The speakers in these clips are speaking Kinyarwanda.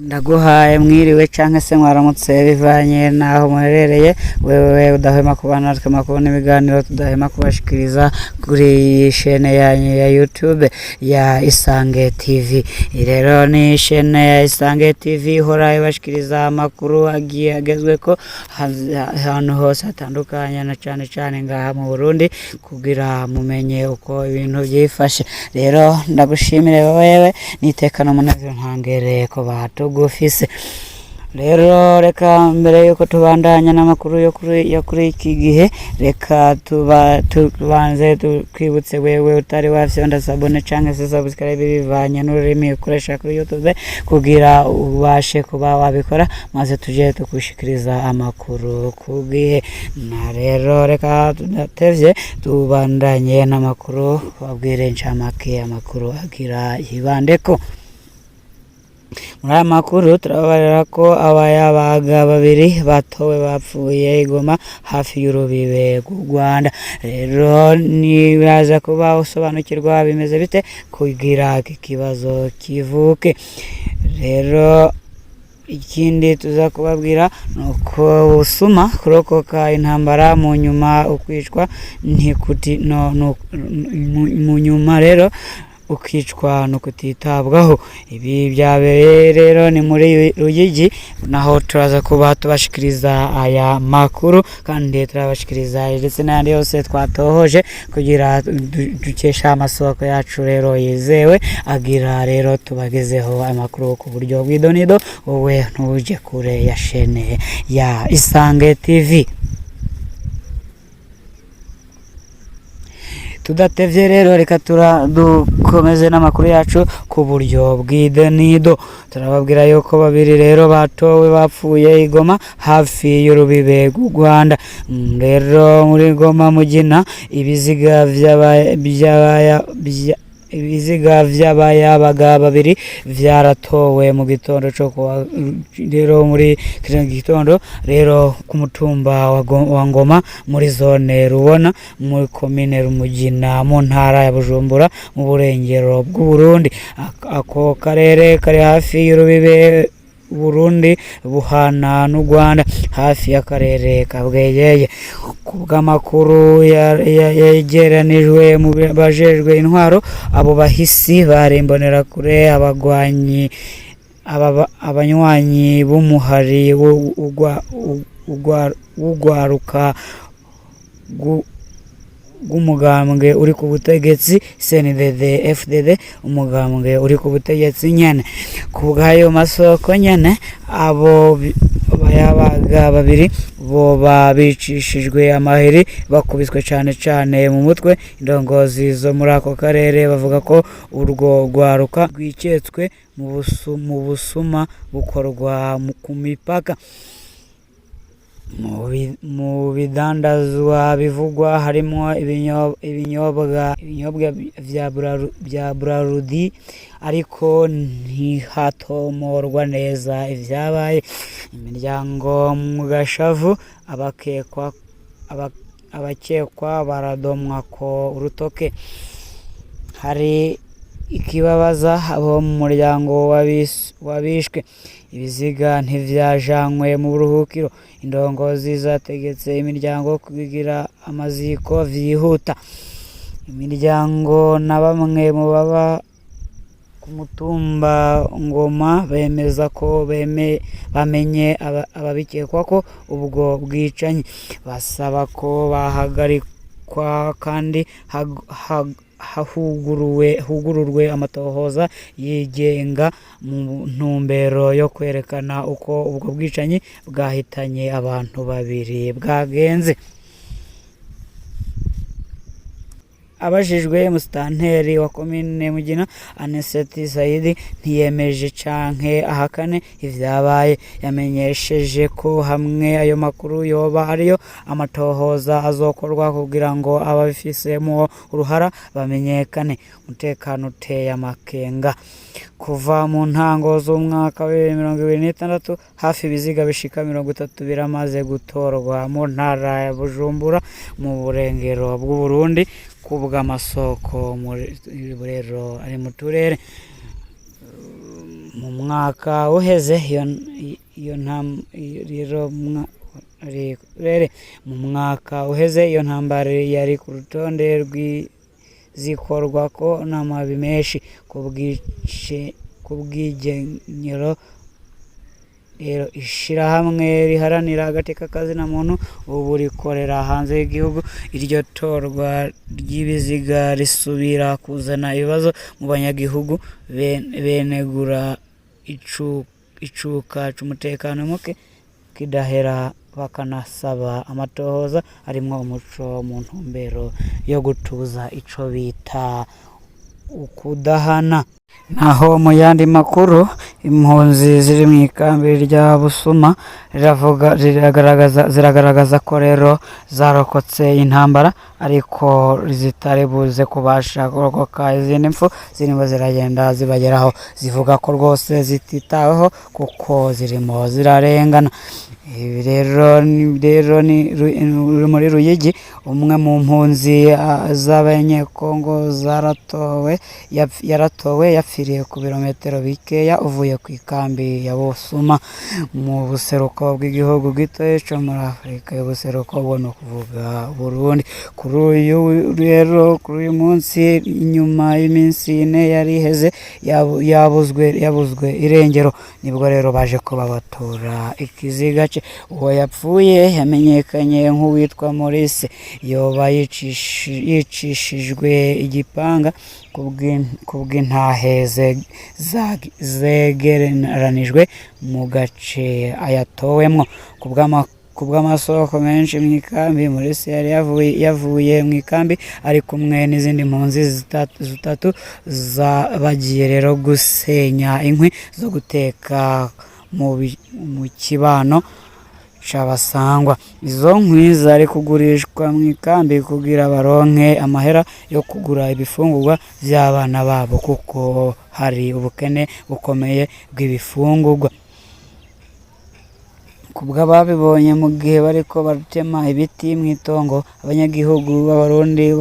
Ndaguhaye mwiriwe canke se mwaramutse bivanye naho muherereye wewe udahwema kubana natwe makuru n'ibiganiro tudahwema kubashikiriza kuri iyi shene yanyu ya YouTube ya Isange TV. Rero ni shene ya Isange TV ihora ibashikiriza amakuru agiye agezweko ahantu hose hatandukanye na cane ngaha mu Burundi kugira mumenye uko ibintu byifashe. Rero ndagushimire wewe nitekana munezero ntangere ko gufise. Rero reka mbere yuko tubandanya n'amakuru yo kuri iki gihe reka tubanze twibutse wewe utari wafyonda sabone canke se subscribe bivanye n'ururimi ukoresha kuri YouTube kugira ubashe kuba wabikora maze tuje tukushikiriza amakuru ku gihe. Na rero reka tudatevye tubandanye n'amakuru babwire ncamake amakuru agira yibandeko. Muri aya makuru turabarira ko abayabaga babiri batowe bapfuye Igoma hafi y'urubibe rw'u Rwanda. Rero nibaza kuba usobanukirwa bimeze bite kugira ikibazo kivuke. Rero ikindi tuza kubabwira nuko usuma kurokoka intambara mu nyuma ukwicwa ntikuti mu nyuma rero ukicwa no kutitabwaho. Ibi byabereye rero ni muri Ruyigi, naho turaza kuba tubashikiriza aya makuru kandi turabashikiriza ndetse n'andi yose twatohoje kugira dukesha amasoko yacu rero yizewe agira rero tubagezeho amakuru ku buryo bw'idonido wowe ntuje kure ya shene ya Isange TV. Tudatevye rero reka dukomeze n'amakuru yacu ku buryo bw'idonido. Turababwira yuko babiri rero batowe bapfuye Igoma hafi y'urubibe rw'u Rwanda. Rero muri Goma Mugina ibiziga vy'abayabaga babiri vyaratowe mu gitondo cyo rero muri kino gitondo rero ku mutumba wa Ngoma muri zone Rubona muri komine Rumugina mu ntara ya Bujumbura mu burengero bw'u Burundi. Ako karere kari hafi y'urubibe Burundi buhana n'u Rwanda hafi y'akarere kabweyeye. Kubw'amakuru yegeranijwe mu bajejwe intwaro abo bahisi barembonera kure abanywanyi b'umuhari ugwaruka gumugambwe uri ku butegetsi CNDD FDD umugambwe uri ku butegetsi nyene. Kubw'ayo masoko nyene abo bayabaga babiri bo babicishijwe amaheri bakubiswe cane mu mutwe. Indongozi zo muri ako karere bavuga ko urwo rwaruka rwiketswe mu busuma bukorwa ku mipaka. Mu bidandazwa bivugwa harimo ibinyobwa vya Brarudi ariko ntihatomorwa neza ivyabaye. Imiryango mu Gashavu abakekwa baradomwa ko urutoke. Hari ikibabaza abo mu muryango wabishwe. Ibiziga ntivyajanywe mu buruhukiro. Indongozi zategetse imiryango kugira amaziko vyihuta. Imiryango na bamwe mu baba ku mutumba Ngoma bemeza ko bamenye ababikekwa ko ubwo bwicanyi. Basaba ko bahagarikwa kandi hugururwe amatohoza yigenga mu ntumbero yo kwerekana uko ubwo bwicanyi bwahitanye abantu babiri bwagenze. abajijwe musitanteri wa komine Mugina Aniseti Saidi ntiyemeje canke ahakane ivyabaye, yamenyesheje ko hamwe ayo makuru yoba ariyo amatohoza azokorwa kugira ngo ababifisemo uruhara bamenyekane. Umutekano uteye amakenga. Kuva mu ntango z'umwaka wa 2026 hafi ibiziga bishika 30 biramaze gutorwa mu ntara ya Bujumbura mu burengero bw'u Burundi kubw'amasoko rero ari mu turere. Mu mwaka uheze iyo ntambara yari ku rutonde rw'izikorwa ko n'amabi menshi ku bw'igenyero. Rero ishirahamwe riharanira agateka kazina muntu ubu rikorera hanze y'igihugu. Iryo torwa ry'ibiziga risubira kuzana ibibazo mu banyagihugu benegura icuka c'umutekano muke kidahera, bakanasaba amatohoza arimwo umuco mu ntumbero yo gutuza ico bita ukudahana. Naho mu yandi makuru, impunzi ziri mu ikambi rya Busuma ziragaragaza ko rero zarokotse intambara ariko zitari buze kubasha kurokoka izindi mpfu zirimo ziragenda zibageraho. Zivuga ko rwose zititaweho kuko zirimo zirarengana. Ibi rero ni muri Ruyigi, umwe mu mpunzi z'abanyekongo yaratowe yapfiriye ku birometero bikeya uvuye ku ikambi ya Busuma mu buseruko bw'igihugu gitoya cyo muri Afurika y'ubuseruko, ubwo ni ukuvuga Burundi. Kuri uyu munsi, inyuma y'iminsi 4 yari iheze yabuzwe irengero, nibwo rero baje kuba batora ikiziga cye. Uwo yapfuye yamenyekanye nk'uwitwa Maurice, yoba yicishijwe igipanga kubw'intahe zegeranijwe mu gace ayatowemwo. Kubw'amasoko menshi mu ikambi, Maurice yari yavuye mu ikambi ari kumwe n'izindi mpunzi zitatu bagiye rero gusenya inkwi zo guteka mu kibano c'abasangwa. Izo nkwi zari kugurishwa mu ikambi kugira baronke amahera yo kugura ibifungurwa vy'abana babo kuko hari ubukene bukomeye bw'ibifungurwa. Kubw'ababibonye mu gihe bariko baratema ibiti mw'itongo, abanyagihugu b'Abarundi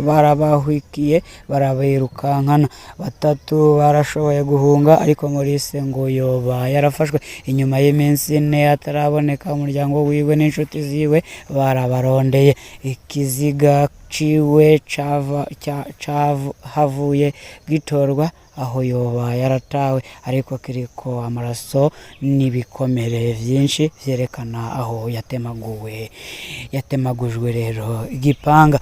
barabahwikiye barabirukankana. 3 barashoboye guhunga ariko Maurice ngo yoba yarafashwe. Inyuma y'iminsi 4 ataraboneka, umuryango wiwe n'inshuti ziwe barabarondeye. Ikiziga ciwe havuye gitorwa aho yoba yaratawe, ariko kiriko amaraso n'ibikomere vyinshi vyerekana aho yatemagujwe rero igipanga.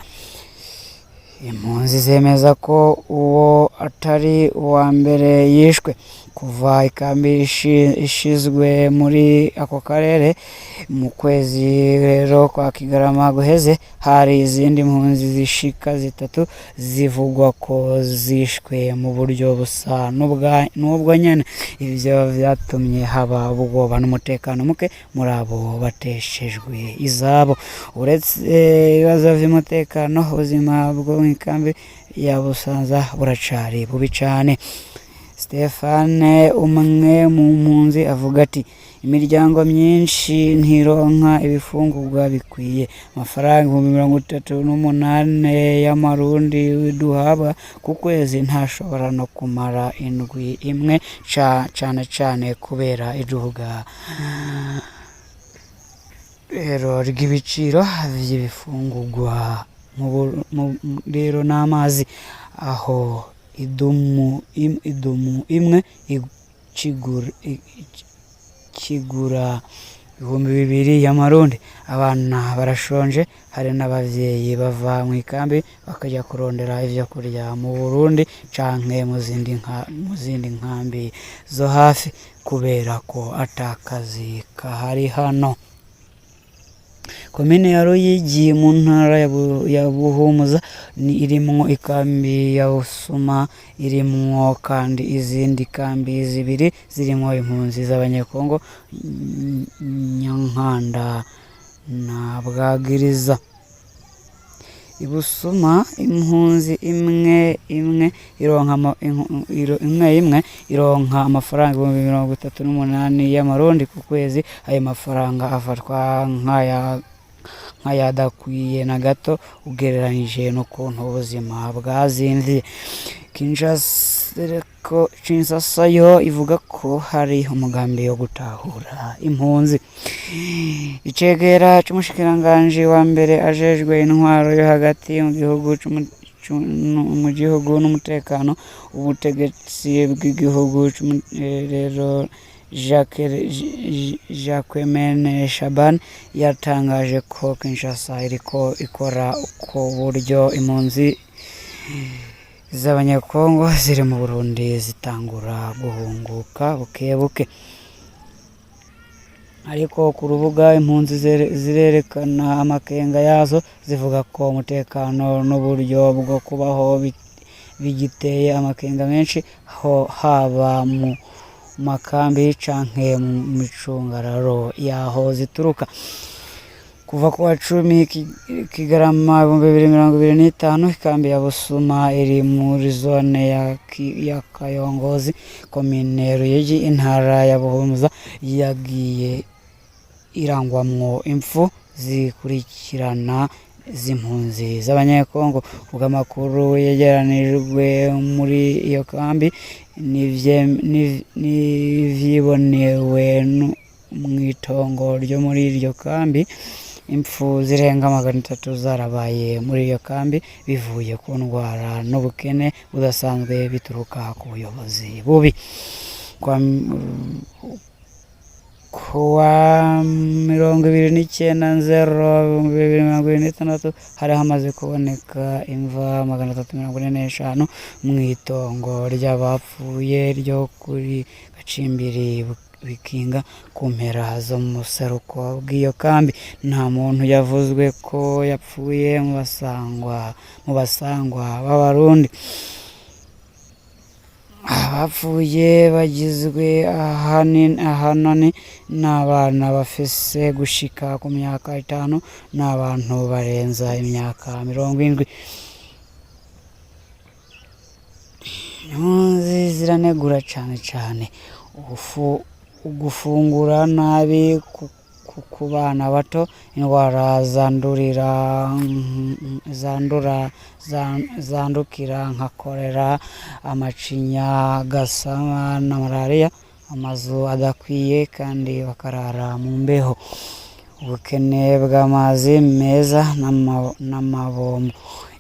Impunzi zemeza ko uwo atari uwa mbere yishwe. Kuva ikambi ishizwe muri ako karere mu kwezi rero kwa Kigarama guheze, hari izindi mpunzi zishika 3 zivugwa ko zishwe mu buryo busa n'ubwo nyene. Ivyo vyatumye haba ubwoba n'umutekano muke muri abo bateshejwe izabo. Uretse ibibazo vy'umutekano, ubuzima bwo mu ikambi ya Busanza buracari bubi cane. Stefane, umwe mu mpunzi, avuga ati imiryango myinshi ntironka ibifungurwa bikwiye. Amafaranga 38 y'amarundi duhabwa ku kwezi ntashobora no kumara indwi imwe, cane kubera iduga rero ry'ibiciro vy'ibifungurwa rero n'amazi, aho idumu imwe kigura 2,000 y'amarundi. Abana barashonje, hari n'abavyeyi bava mu ikambi bakajya kurondera ivyo kurya mu Burundi canke mu zindi nkambi zo hafi kubera ko atakazi kahari hano. komine ya Ruyigi mu ntara ya Buhumuza irimwo ikambi ya Busuma, irimwo kandi izindi kambi zibiri zirimwo impunzi z'abanyekongo, Nyankanda na Bwagiriza. Ibusuma impunzi imwe ironka amafaranga 38 y'amarundi ku kwezi. Ayo mafaranga afatwa nk'ayadakwiye na gato ugereranije n'ukuntu ubuzima bwazimvye. Kinshasa yo ivuga ko hari umugambi wo gutahura impunzi. Icegera c'umushikiranganji wa mbere ajejwe intwaro yo hagati mu gihugu n'umutekano, ubutegetsi bw'igihugu rero Jacquemain Shaban yatangaje ko Kinshasa iriko ikora uko buryo impunzi z'abanyekongo ziri mu Burundi zitangura guhunguka bukebuke. Ariko ku rubuga impunzi zirerekana amakenga yazo, zivuga ko umutekano n'uburyo bwo kubaho bigiteye amakenga menshi, haba mu makambi canke mu micungararo yaho zituruka. Kuva ku wa 10 Kigarama 2025 ikambi ya Busuma iri muri zone ya Kayongozi, komine Ruyigi, intara ya Buhumuza, yagiye irangwamwo impfu zikurikirana z'impunzi z'abanyekongo. Ubw'amakuru yegeranijwe muri iyo kambi n'ivyibonewe mw'itongo ryo muri iryo kambi, impfu zirenga 300 zarabaye muri iyo kambi bivuye ku ndwara n'ubukene budasanzwe bituruka ku buyobozi bubi. Kuwa 29/0/2026 hari hamaze kuboneka imva 345 mw'itongo ry'abapfuye ryo kuri Gacimbiri Bikinga ku mpera zo mu seruko bw'iyo kambi. Nta muntu yavuzwe ko yapfuye mu basangwa b'Abarundi. Abapfuye bagizwe ahanini n'abana bafise gushika ku myaka 5 n'abantu barenza imyaka 70. Impunzi ziranegura cane ugufungura nabi ku bana bato, indwara zandukira nka kolera, amacinya, gasama na malaria, amazu adakwiye kandi bakarara mu mbeho, ubukene bw'amazi meza n'amabombo,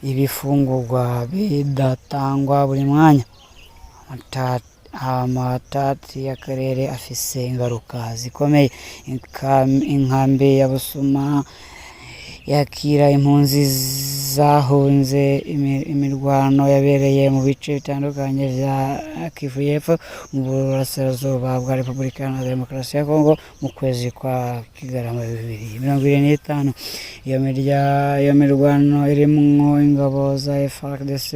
ibifungurwa bidatangwa buri mwanya. Amatati y'akarere afise ingaruka zikomeye. Inkambi ya Busuma yakira impunzi zahunze imirwano yabereye mu bice bitandukanye vya Kivu y'Epfo mu burasirazuba bwa Repubulika Iharanira Demokarasi ya Kongo mu kwezi kwa Kigarama 2025. Iyo mirwano irimwo ingabo za FARDC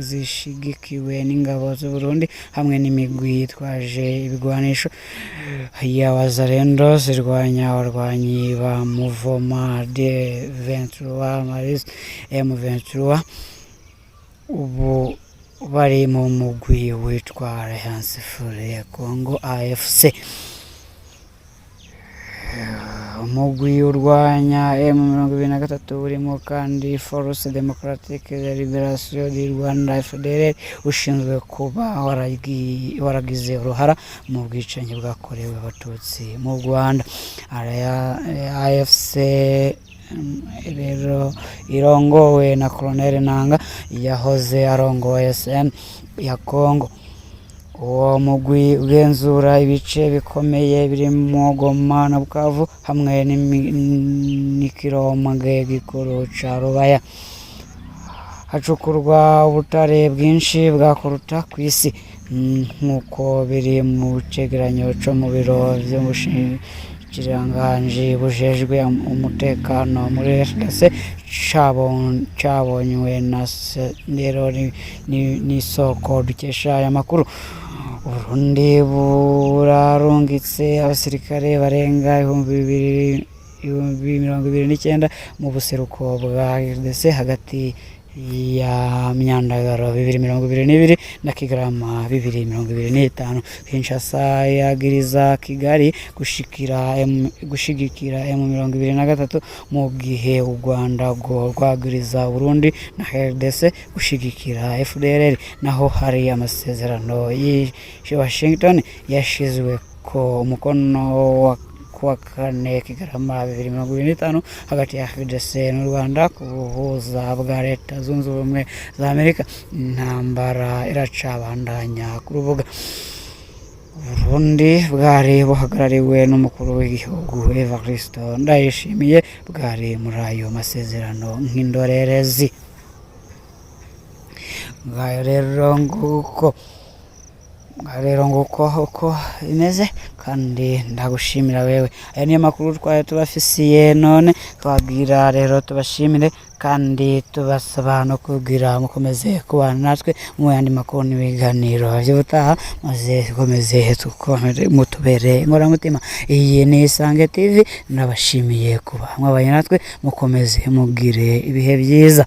zishigikiwe n'ingabo z'u Burundi hamwe n'imigwi yitwaje ibigwanisho ya Wazalendo zirwanya abarwanyi ba Mouvement de 23 Maris M23, ubu bari mu mugwi witwa Alliance Fleuve Congo AFC. Umugwi urwanya M23 urimo kandi Force Democratique de Liberation du Rwanda FDLR ushinzwe kuba waragize uruhara mu bwicanyi bwakorewe abatutsi mu Rwanda. AFC rero irongowe na Colonel Nanga yahoze arongoye SN ya Kongo. Uwo mugwi ugenzura ibice bikomeye birimo Goma na Bukavu hamwe n'ikirombe gikuru ca Rubaya. Hacukurwa ubutare bwinshi bwakuruta kw'isi nk'uko biri mu cegeranyo co mu biro ikiranganji bujejwe umutekano muri RDC cabonywe na rero n'isoko dukesha aya makuru. Uburundi burarungitse abasirikare barenga 2029 mu buseruko bwa RDC hagati ya Myandagaro 2022 na Kigarama 2025. Kinshasa yagiriza Kigali gushigikira M23 mu gihe u Rwanda rwagiriza Burundi na RDC gushigikira FDLR. Naho hari amasezerano yi Washington yashizwe ko umukono wa kuwa kane Kigarama 2025 hagati ya RDC n'u Rwanda kubuhuza bwa Leta Zunze Ubumwe za Amerika. Intambara iracabandanya ku rubuga. Burundi bwari buhagarariwe n'umukuru w'igihugu Evariste Ndayishimiye bwari muri ayo masezerano nk'indorerezi. Ngayo rero nguko uko imeze, kandi ndagushimira wewe. Aya niyo makuru twari tubafisiye none, twabwira rero tubashimire kandi tubasaba no kugira mukomeze kubana natwe mu yandi makuru n'ibiganiro by'ubutaha, maze dukomeze mutubere inkoramutima. Iyi ni Isange TV, nabashimiye kuba mwabanye natwe, mukomeze mugire ibihe byiza.